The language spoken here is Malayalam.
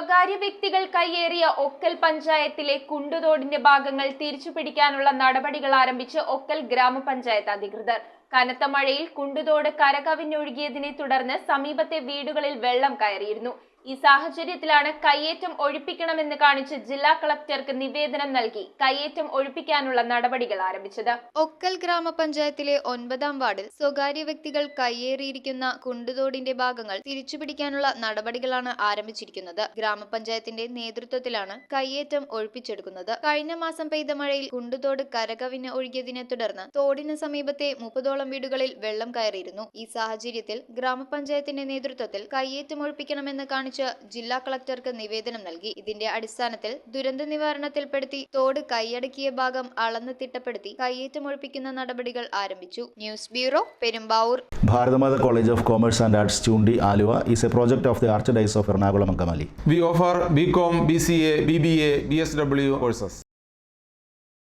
സ്വകാര്യ വ്യക്തികൾ കയ്യേറിയ ഒക്കൽ പഞ്ചായത്തിലെ കുണ്ടുതോടിന്റെ ഭാഗങ്ങൾ തിരിച്ചുപിടിക്കാനുള്ള നടപടികൾ ആരംഭിച്ച് ഒക്കൽ ഗ്രാമപഞ്ചായത്ത് അധികൃതർ. കനത്ത മഴയിൽ കുണ്ടുതോട് കരകവിഞ്ഞൊഴുകിയതിനെ തുടർന്ന് സമീപത്തെ വീടുകളിൽ വെള്ളം കയറിയിരുന്നു. ഈ സാഹചര്യത്തിലാണ് കയ്യേറ്റം ഒഴിപ്പിക്കണമെന്ന് കാണിച്ച് ജില്ലാ കളക്ടർക്ക് നിവേദനം നൽകി കയ്യേറ്റം ഒഴിപ്പിക്കാനുള്ള നടപടികൾ ആരംഭിച്ചത്. ഒക്കൽ ഗ്രാമപഞ്ചായത്തിലെ 9-ാം വാർഡിൽ സ്വകാര്യ വ്യക്തികൾ കയ്യേറിയിരിക്കുന്ന കുണ്ടുതോടിന്റെ ഭാഗങ്ങൾ തിരിച്ചുപിടിക്കാനുള്ള നടപടികളാണ് ആരംഭിച്ചിരിക്കുന്നത്. ഗ്രാമപഞ്ചായത്തിന്റെ നേതൃത്വത്തിലാണ് കയ്യേറ്റം ഒഴിപ്പിച്ചെടുക്കുന്നത്. കഴിഞ്ഞ മാസം പെയ്ത മഴയിൽ കുണ്ടുതോട് കരകവിഞ്ഞ് ഒഴുകിയതിനെ തുടർന്ന് തോടിന് സമീപത്തെ 30ഓളം വീടുകളിൽ വെള്ളം കയറിയിരുന്നു. ഈ സാഹചര്യത്തിൽ ഗ്രാമപഞ്ചായത്തിന്റെ നേതൃത്വത്തിൽ കയ്യേറ്റം ഒഴിപ്പിക്കണമെന്ന് കാണിച്ച് ജില്ലാ കളക്ടർക്ക് നിവേദനം നൽകി. ഇതിന്റെ അടിസ്ഥാനത്തിൽ ദുരന്ത നിവാരണത്തിൽപ്പെടുത്തി തോട് കൈയടക്കിയ ഭാഗം അളന്ന് തിട്ടപ്പെടുത്തി കയ്യേറ്റം ഒഴിപ്പിക്കുന്ന നടപടികൾ ആരംഭിച്ചു. News bureau, Perumbavoor. Bharathamata College of Commerce and Arts, Chundi, Aluva is a project of the Archdiocese of Ernakulam and Angamali. We offer BCom, BCA, BBA, BSW courses.